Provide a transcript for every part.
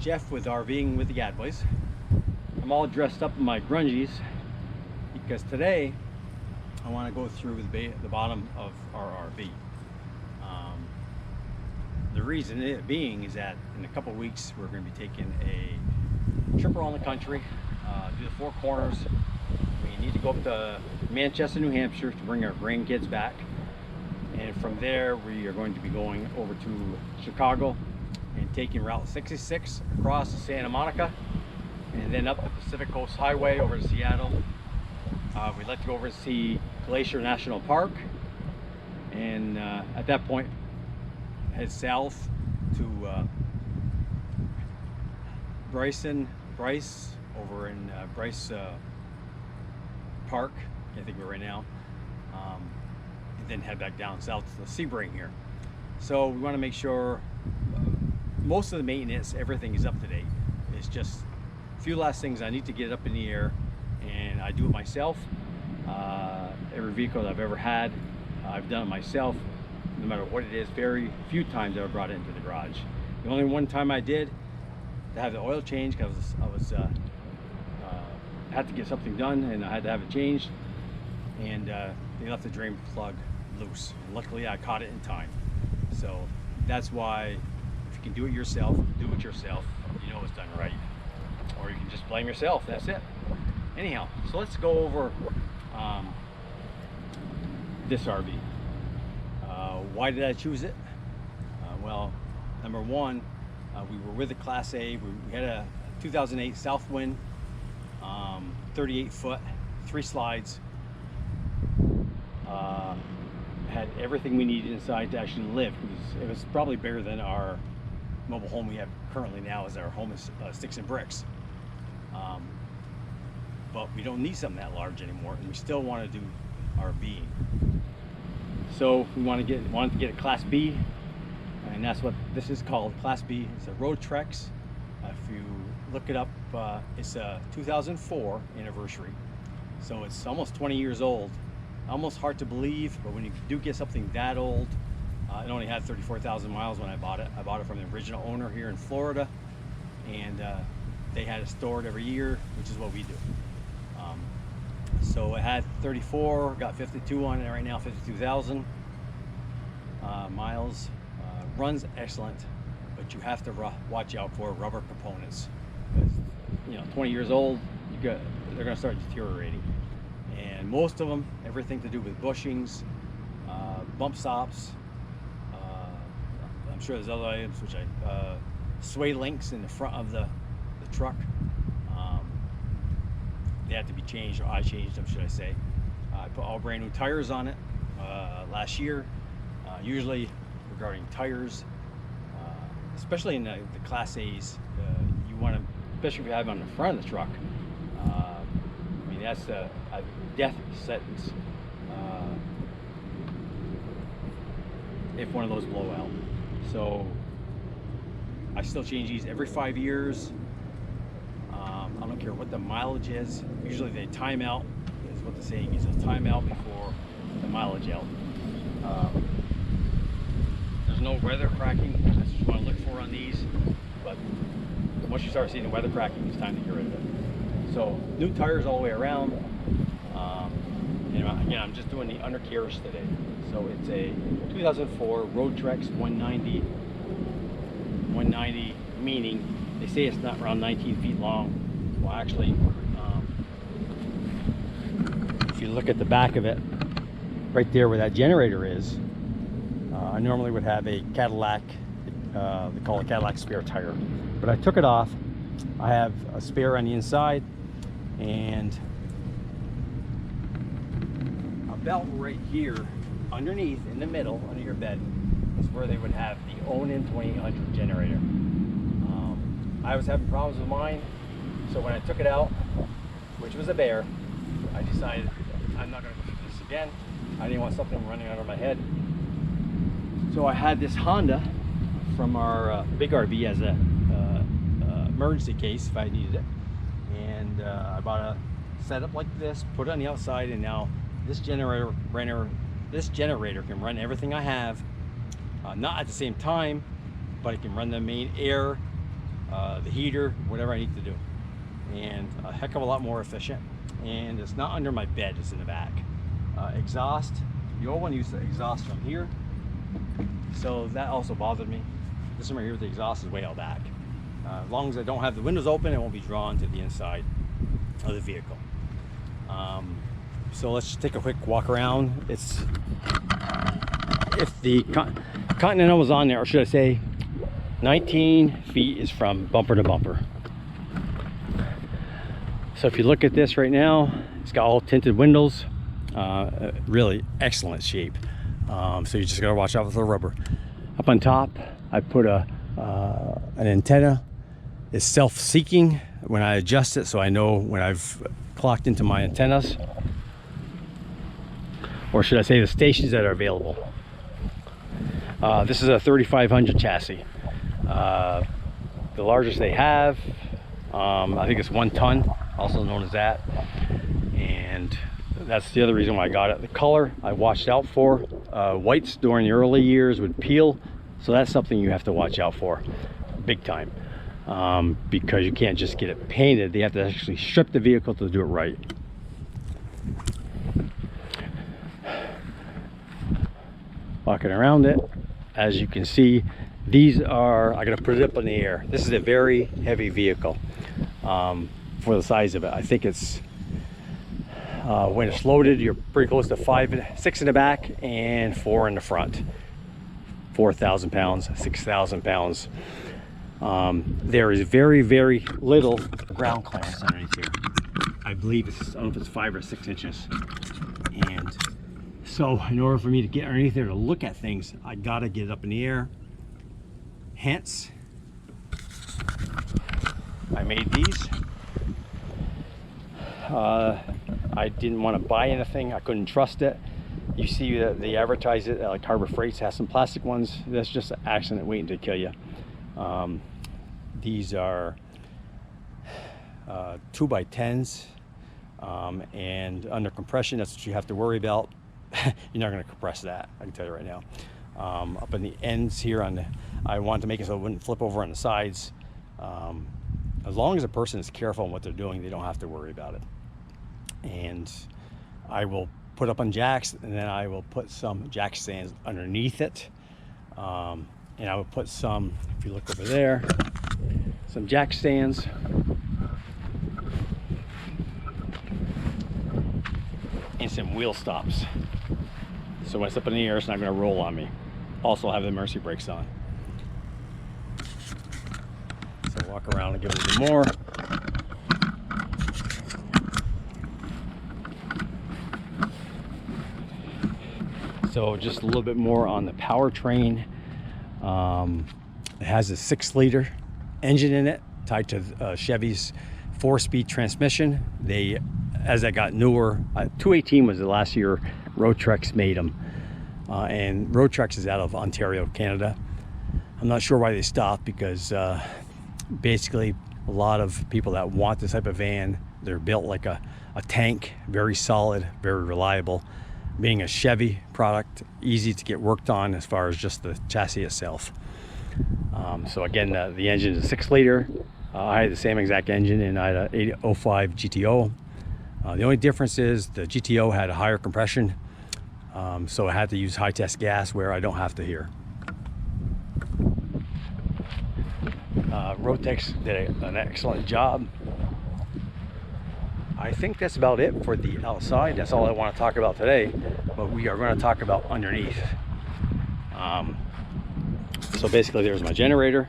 Jeff with RVing with the Gadboys. I'm all dressed up in my grungies because today I want to go through the bottom of our RV. The reason it being is that in a couple weeks we're going to be taking a trip around the country, do the four corners. We need to go up to Manchester, New Hampshire to bring our grandkids back, and from there we are going to be going over to Chicago and taking Route 66 across to Santa Monica and then up the Pacific Coast Highway over to Seattle. We'd like to go over to see Glacier National Park, and at that point head south to Bryce over in Bryce Park, can't think of it right now, and then head back down south to Sebring here. So we want to make sure most of the maintenance, everything is up to date. It's just a few last things I need to get up in the air, and I do it myself. Every vehicle I've ever had, I've done it myself, no matter what it is. Very few times I've ever brought it into the garage. The only one time I did to have the oil change, because I had to get something done and I had to have it changed, and they left the drain plug loose. Luckily I caught it in time. So that's why, if you can do it yourself, do it yourself. You know it's done right. Or you can just blame yourself, that's it. Anyhow, so let's go over this RV. Why did I choose it? Well, number one, we were with a Class A. We had a 2008 Southwind, 38 foot, 3 slides. Had everything we needed inside to actually live. It was probably bigger than our mobile home we have currently now, as our home is sticks and bricks. But we don't need something that large anymore, and we still want to do RVing. So we wanted to get a Class B, and that's what this is called, Class B. It's a Roadtrek. If you look it up, it's a 2004 anniversary, so it's almost 20 years old. Almost hard to believe, but when you do get something that old, it only had 34,000 miles when I bought it. I bought it from the original owner here in Florida, and they had it stored every year, which is what we do. So it had 34, got 52 on it right now, 52,000 miles. Runs excellent, but you have to watch out for rubber components. Because, 20 years old, they're going to start deteriorating. And most of them, everything to do with bushings, bump stops. I'm sure there's other items, which sway links in the front of the truck. They had to be changed, or I changed them, should I say. I put all brand new tires on it last year. Usually regarding tires, especially in the Class A's, you want to, especially if you have it on the front of the truck, I mean, that's a death sentence if one of those blow out. So I still change these every 5 years. I don't care what the mileage is. Usually they time out, is what the saying is, a time out before the mileage out. There's no weather cracking. That's what you want to look for on these. But once you start seeing the weather cracking, it's time to get rid of it. So new tires all the way around. And again, I'm just doing the Undercarriage today. So it's a 2004 Roadtrek 190. 190 meaning they say it's not around 19 feet long. Well, actually, if you look at the back of it, right there where that generator is, I normally would have a Cadillac, they call it Cadillac spare tire, but I took it off. I have a spare on the inside, and about right here, underneath, in the middle, under your bed, is where they would have the Onan 2800 generator. I was having problems with mine. So when I took it out, which was a bear, I decided I'm not going to do this again. I didn't want something running under my head. So I had this Honda from our big RV as a emergency case if I needed it. And I bought a setup like this, put it on the outside, and now this generator can run everything I have. Not at the same time, but it can run the main air, the heater, whatever I need to do. And a heck of a lot more efficient. And it's not under my bed, it's in the back. Exhaust, you all want to use the exhaust from here. So that also bothered me. This one right here, the exhaust is way out back. As long as I don't have the windows open, it won't be drawn to the inside of the vehicle. So let's just take a quick walk around. If the Continental was on there, or should I say 19 feet is from bumper to bumper. So if you look at this right now, it's got all tinted windows, really excellent shape. So you just gotta watch out for the rubber. Up on top, I put an antenna. It's self-seeking when I adjust it, so I know when I've clocked into my antennas, or should I say the stations that are available. This is a 3500 chassis. The largest they have, I think it's 1 ton, also known as that. And that's the other reason why I got it. The color I watched out for. Whites during the early years would peel, so that's something you have to watch out for big time, because you can't just get it painted. They have to actually strip the vehicle to do it right. Walking around it, as you can see, these are, I gotta put it up in the air. This is a very heavy vehicle for the size of it. I think it's when it's loaded, you're pretty close to 6 in the back and 4 in the front. 4,000 pounds, 6,000 pounds. There is very, very little ground clearance underneath here. I believe it's, I don't know if it's 5 or 6 inches. And so in order for me to get underneath there to look at things, I gotta get it up in the air. Hence, I made these. I didn't want to buy anything. I couldn't trust it. You see that they advertise it like Harbor Freights has some plastic ones. That's just an accident waiting to kill you. These are 2x10s, and under compression, that's what you have to worry about. You're not going to compress that, I can tell you right now. Up in the ends here, I wanted to make it so it wouldn't flip over on the sides. As long as a person is careful in what they're doing, they don't have to worry about it. And I will put up on jacks, and then I will put some jack stands underneath it. And I will put some, if you look over there, some jack stands. And some wheel stops. So when it's up in the air, it's not going to roll on me. Also have the emergency brakes on. So walk around and give it a little more. So just a little bit more on the powertrain. It has a 6-liter engine in it, tied to Chevy's 4-speed transmission. They, as I got newer, 218 was the last year Roadtrek made them. And Roadtrek is out of Ontario, Canada. I'm not sure why they stopped, because basically a lot of people that want this type of van, they're built like a tank, very solid, very reliable. Being a Chevy product, easy to get worked on as far as just the chassis itself. So again, the engine is a 6-liter. I had the same exact engine, and I had an 805 GTO. The only difference is the GTO had a higher compression, so I had to use high test gas where I don't have to here. Roadtrek did an excellent job. I think that's about it for the outside. That's all I want to talk about today, but we are going to talk about underneath. So basically there's my generator.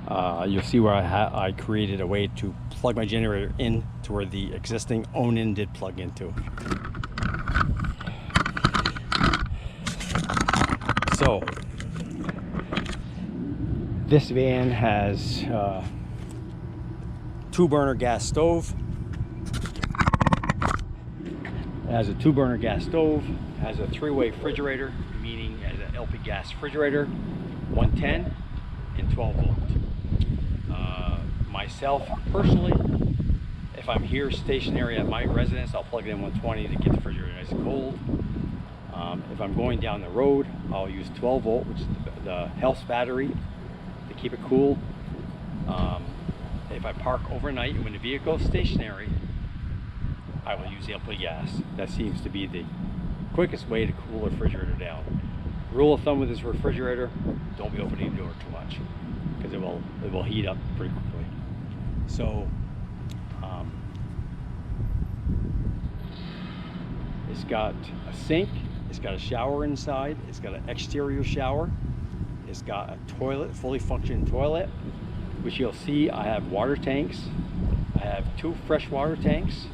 You'll see where I created a way to plug my generator in to where the existing own-in did plug into. So this van has 2-burner gas stove. It has a 2-burner gas stove, has a 3-way refrigerator, meaning as an LP gas refrigerator, 110 and 12 volt. Myself personally, if I'm here stationary at my residence, I'll plug it in 120 to get the refrigerator nice and cold. If I'm going down the road, I'll use 12 volt, which is the health battery, to keep it cool. If I park overnight when the vehicle is stationary, I will use the LP gas. That seems to be the quickest way to cool a refrigerator down. Rule of thumb with this refrigerator, don't be opening the door too much, because it will heat up pretty quickly. So it's got a sink, it's got a shower inside, it's got an exterior shower, it's got a toilet, fully functioning toilet, which you'll see I have water tanks. I have 2 fresh water tanks.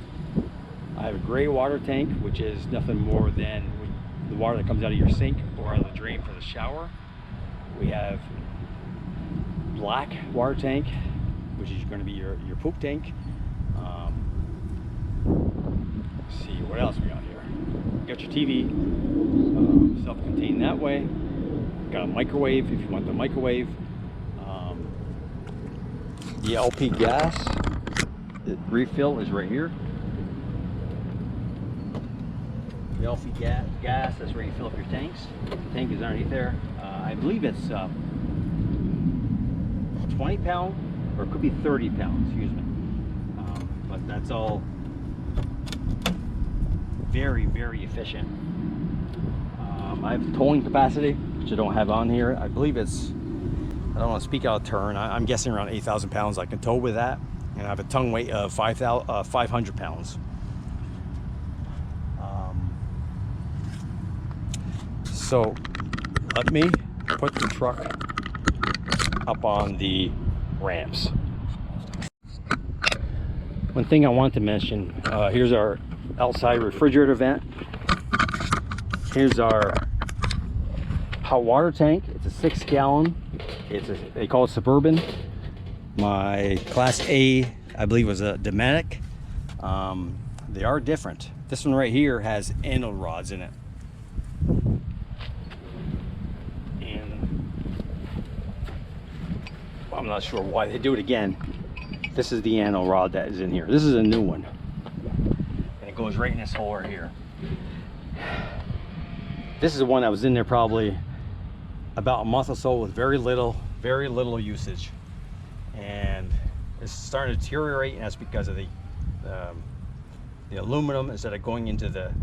I have a gray water tank, which is nothing more than the water that comes out of your sink or out of the drain for the shower. We have black water tank, which is going to be your poop tank. Let's see what else we got here. You got your TV, self-contained that way. Got a microwave if you want the microwave. The LP gas refill is right here. The LP gas, that's where you fill up your tanks. The tank is underneath there. I believe it's 20 pound, or it could be 30 pounds, excuse me. But that's all very, very efficient. I have towing capacity, which I don't have on here. I believe it's, I don't want to speak out of turn, I'm guessing around 8,000 pounds I can tow with that. And I have a tongue weight of 500 pounds. So let me put the truck up on the ramps. One thing I want to mention, here's our outside refrigerator vent. Here's our hot water tank. It's a 6-gallon. They call it Suburban. My Class A, I believe, was a Dometic. They are different. This one right here has anode rods in it. I'm not sure why they do it again. This is the anode rod that is in here. This is a new one. And it goes right in this hole right here. This is the one that was in there probably about a month or so with very little usage. And it's starting to deteriorate, and that's because of the aluminum, instead of going into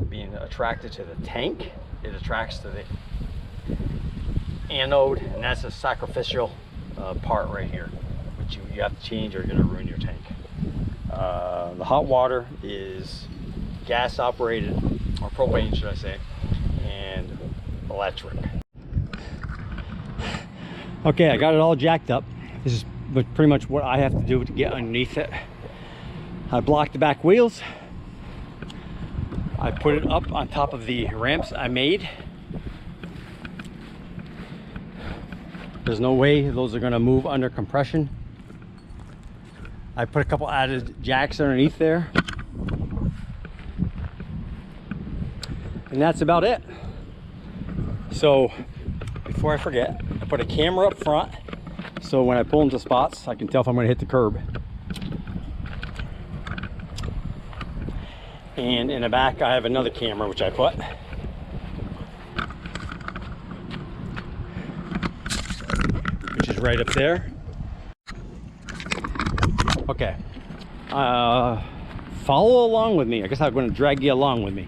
being attracted to the tank, it attracts to the anode, and that's a sacrificial part right here, which you have to change or you're going to ruin your tank. The hot water is gas operated, or propane should I say, and electric. Okay, I got it all jacked up. This is pretty much what I have to do to get underneath it. I blocked the back wheels. I put it up on top of the ramps I made. There's no way those are going to move under compression. I put a couple added jacks underneath there. And that's about it. So before I forget, I put a camera up front, so when I pull into spots I can tell if I'm going to hit the curb. And in the back I have another camera which I put. Which is right up there. Okay. Follow along with me. I guess I'm going to drag you along with me.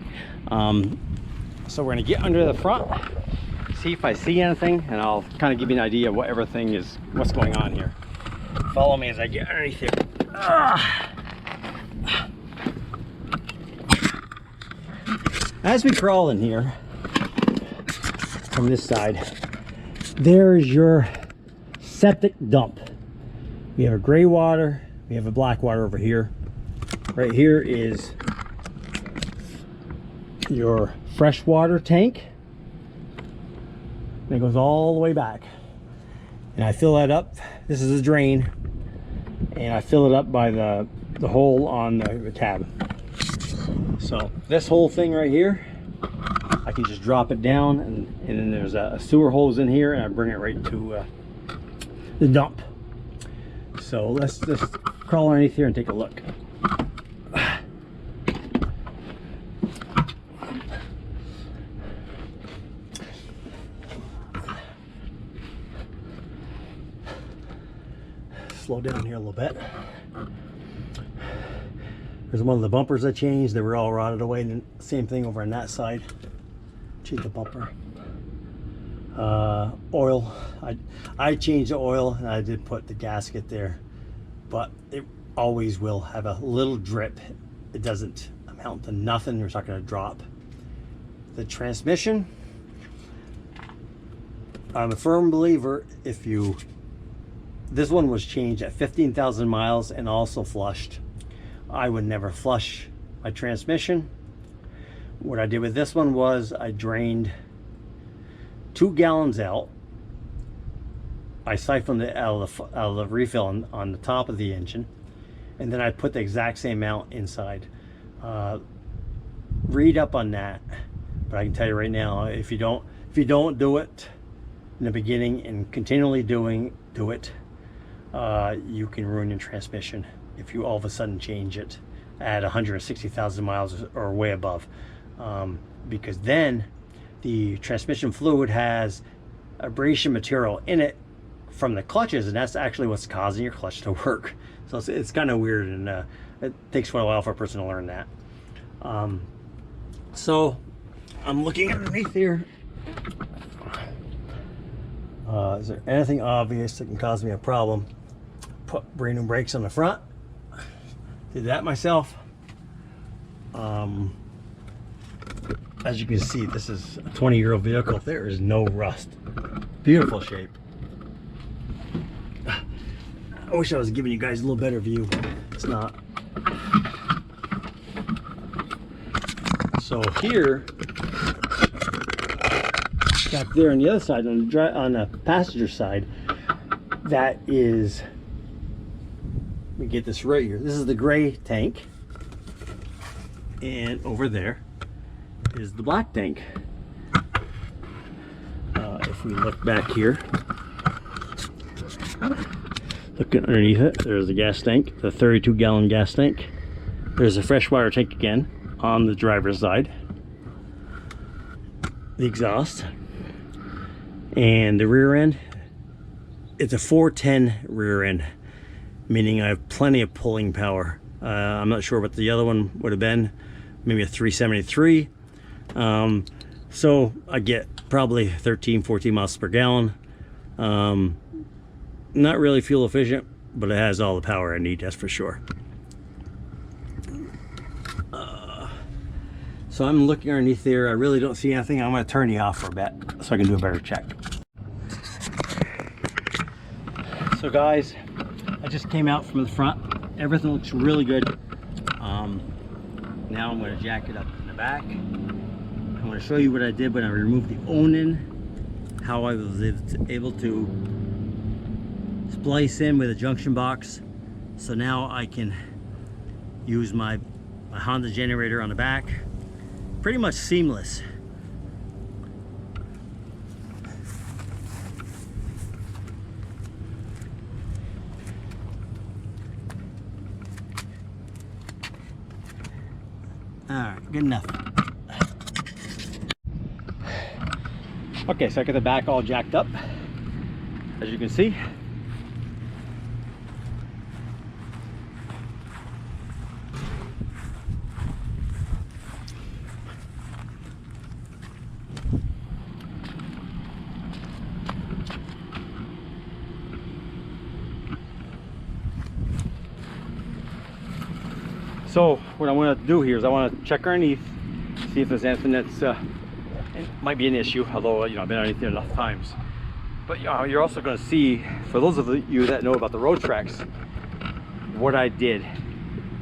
So we're going to get under the front, see if I see anything, and I'll kind of give you an idea of what everything is, what's going on here. Follow me as I get underneath here. As we crawl in here from this side, there's your septic dump. We have a gray water, we have a black water over here. Right here is your freshwater tank. And it goes all the way back. And I fill that up. This is a drain. And I fill it up by the hole on the tab. So this whole thing right here, I can just drop it down, and then there's a sewer hose in here, and I bring it right to the dump. So let's just crawl underneath here and take a look. slow down here a little bit. There's one of the bumpers I changed. They were all rotted away. And same thing over on that side. Change the bumper. Oil. I changed the oil and I did put the gasket there, but it always will have a little drip. It doesn't amount to nothing. It's not going to drop. The transmission, I'm a firm believer, this one was changed at 15,000 miles and also flushed. I would never flush my transmission. What I did with this one was I drained 2 gallons out. I siphoned it out of the refill on the top of the engine, and then I put the exact same amount inside. Read up on that, but I can tell you right now, if you don't do it in the beginning and continually do it, you can ruin your transmission if you all of a sudden change it at 160,000 miles or way above, because then the transmission fluid has abrasion material in it from the clutches, and that's actually what's causing your clutch to work. So it's kind of weird, and it takes quite a while for a person to learn that. So I'm looking underneath here. Is there anything obvious that can cause me a problem? Put brand new brakes on the front. Did that myself. As you can see, this is a 20-year-old vehicle. There is no rust. Beautiful shape. I wish I was giving you guys a little better view, but it's not. So here, back there on the other side, on the passenger side, that is, let me get this right here. This is the gray tank, and over there is the black tank. If we look back here, looking underneath it, there's the gas tank, the 32-gallon gas tank. There's a freshwater tank again on the driver's side, the exhaust, and the rear end. It's a 410 rear end, meaning I have plenty of pulling power. I'm not sure what the other one would have been, maybe a 373. So I get probably 13-14 miles per gallon. Not really fuel efficient, but it has all the power I need, that's for sure. So I'm looking underneath there. I really don't see anything. I'm going to turn you off for a bit so I can do a better check. So guys, I just came out from the front. Everything looks really good. Now I'm going to jack it up in the back. I'm going to show you what I did when I removed the Onan, how I was able to splice in with a junction box. So now I can use my Honda generator on the back. Pretty much seamless. All right, good enough. Okay, so I got the back all jacked up, as you can see. So what I want to do here is I want to check underneath, see if there's anything that's it might be an issue, although I've been underneath there enough times. But you're also going to see, for those of you that know about the Roadtreks, what I did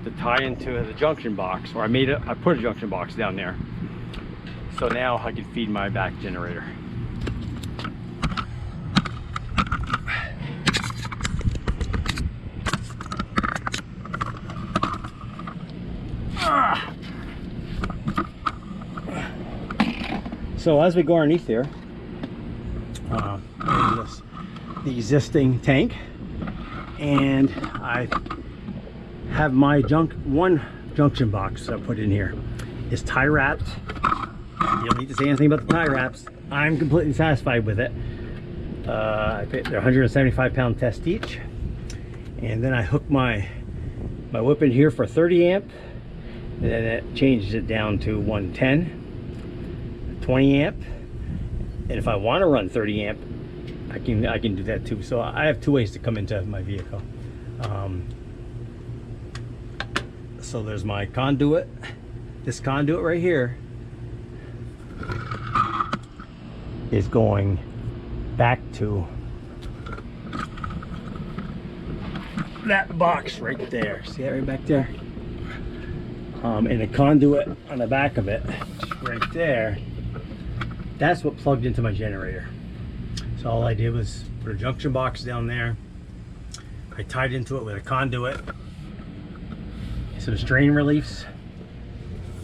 to tie into the junction box, or I put a junction box down there, so now I can feed my back generator. So as we go underneath there, the existing tank, and I have my one junction box I put in here is tie wrapped. You don't need to say anything about the tie wraps. I'm completely satisfied with it. They're 175-pound test each, And then I hook my whip in here for 30 amp, and then it changes it down to 110, 20 amp. And if I want to run 30 amp, I can do that too. So I have two ways to come into my vehicle. So there's my conduit. This conduit right here is going back to that box right there. See that right back there? And the conduit on the back of it, right there, that's what plugged into my generator. So all I did was put a junction box down there. I tied into it with a conduit, some strain reliefs,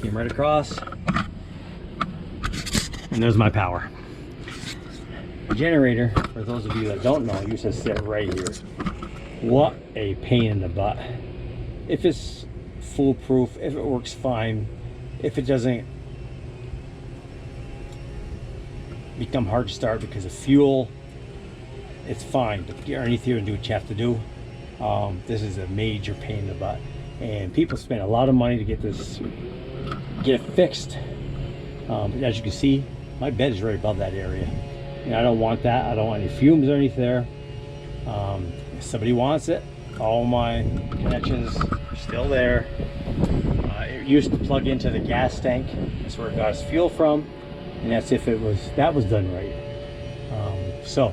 came right across, and there's my power. The generator, for those of you that don't know, used to sit right here. What a pain in the butt. If it's foolproof, if it works fine, if it doesn't become hard to start because of fuel, it's fine. But get underneath here and do what you have to do. This is a major pain in the butt, and people spend a lot of money to get it fixed. But as you can see, my bed is right above that area, and I don't want that. I don't want any fumes or anything there. If somebody wants it, all my connections are still there. It used to plug into the gas tank. That's where it got its fuel from, and that's if that was done right. So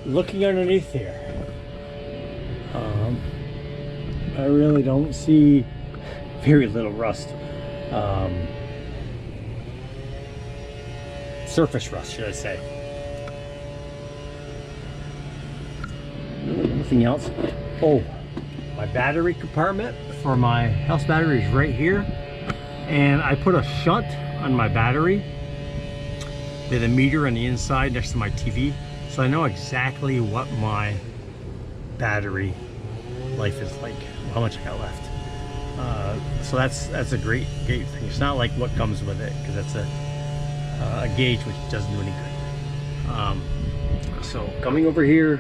looking underneath here, I really don't see very little rust. Surface rust, should I say. Nothing else. Oh, my battery compartment for my house battery is right here, and I put a shunt on my battery with a meter on the inside next to my TV, so I know exactly what my battery life is like, how much I got left. So that's a great thing. It's not like what comes with it, because that's a gauge which doesn't do any good. So coming over here.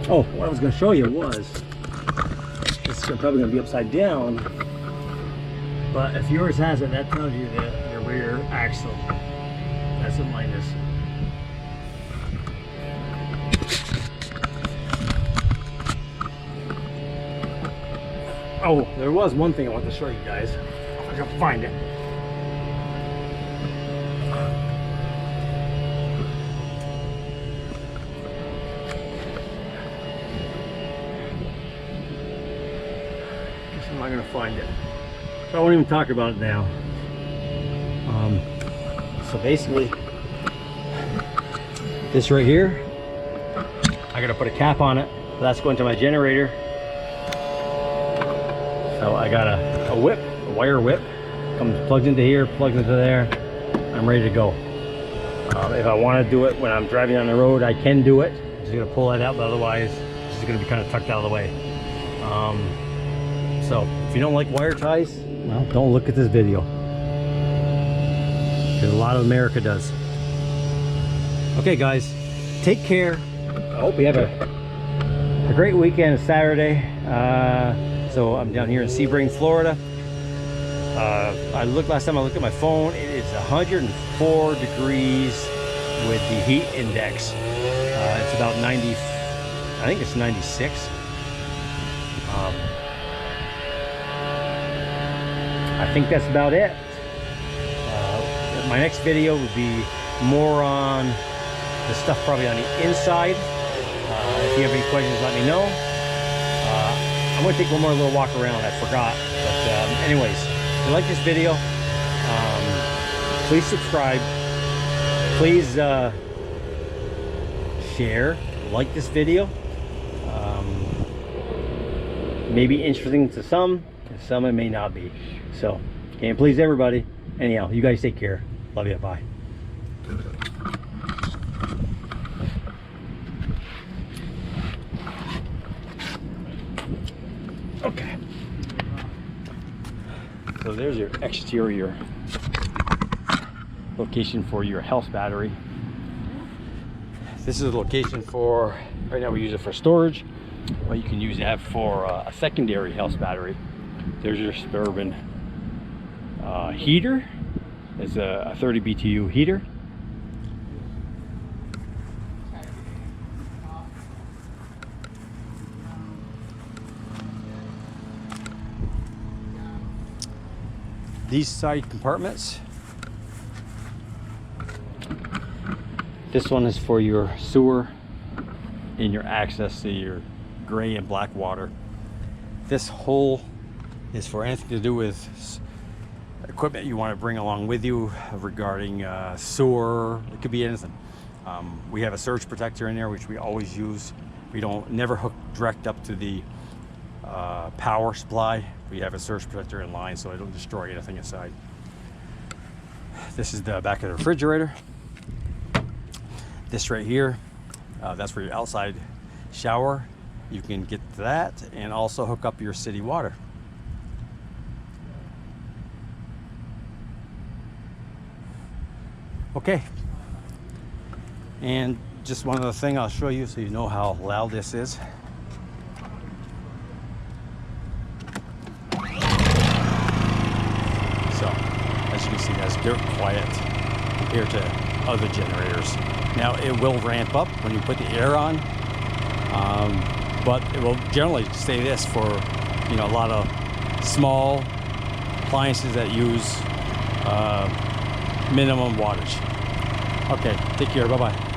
Oh, what I was going to show you was, this is probably going to be upside down, but if yours has it, that tells you that your rear axle. That's what mine is. Oh, there was one thing I want to show you guys. I can find it. I'm not going to find it, so I won't even talk about it now. So basically, this right here, I got to put a cap on it. That's going to my generator. So I got a whip, a wire whip, comes plugged into here, plugged into there. I'm ready to go. If I want to do it when I'm driving on the road, I can do it. I'm just going to pull that out, but otherwise, it's just going to be kind of tucked out of the way. So if you don't like wire ties, well, don't look at this video, because a lot of America does. Okay guys, take care. I hope you have a great weekend. Saturday. So I'm down here in Sebring, Florida. Last time I looked at my phone, it is 104 degrees with the heat index. It's about 90, I think it's 96. I think that's about it. My next video would be more on the stuff probably on the inside. If you have any questions, let me know. I'm going to take one more little walk around. I forgot. But anyways, if you like this video, please subscribe. Please share, like this video. Maybe interesting to some, and some it may not be. So, can't please everybody. Anyhow, you guys take care. Love you. Bye. Okay. So there's your exterior location for your house battery. This is the location for, right now we use it for storage, but you can use that for a secondary house battery. There's your Suburban heater. It's a 30 BTU heater. These side compartments. This one is for your sewer and your access to your gray and black water. This hole is for anything to do with equipment you want to bring along with you regarding sewer. It could be anything. We have a surge protector in there, which we always use. We don't never hook direct up to the power supply. We have a surge protector in line so it'll destroy anything inside. This is the back of the refrigerator. This right here, that's for your outside shower. You can get that and also hook up your city water. Okay, and just one other thing I'll show you so you know how loud this is. So, as you can see, that's dirt quiet compared to other generators. Now, it will ramp up when you put the air on, but it will generally stay this for, you know, a lot of small appliances that use minimum wattage. Okay, take care, bye-bye.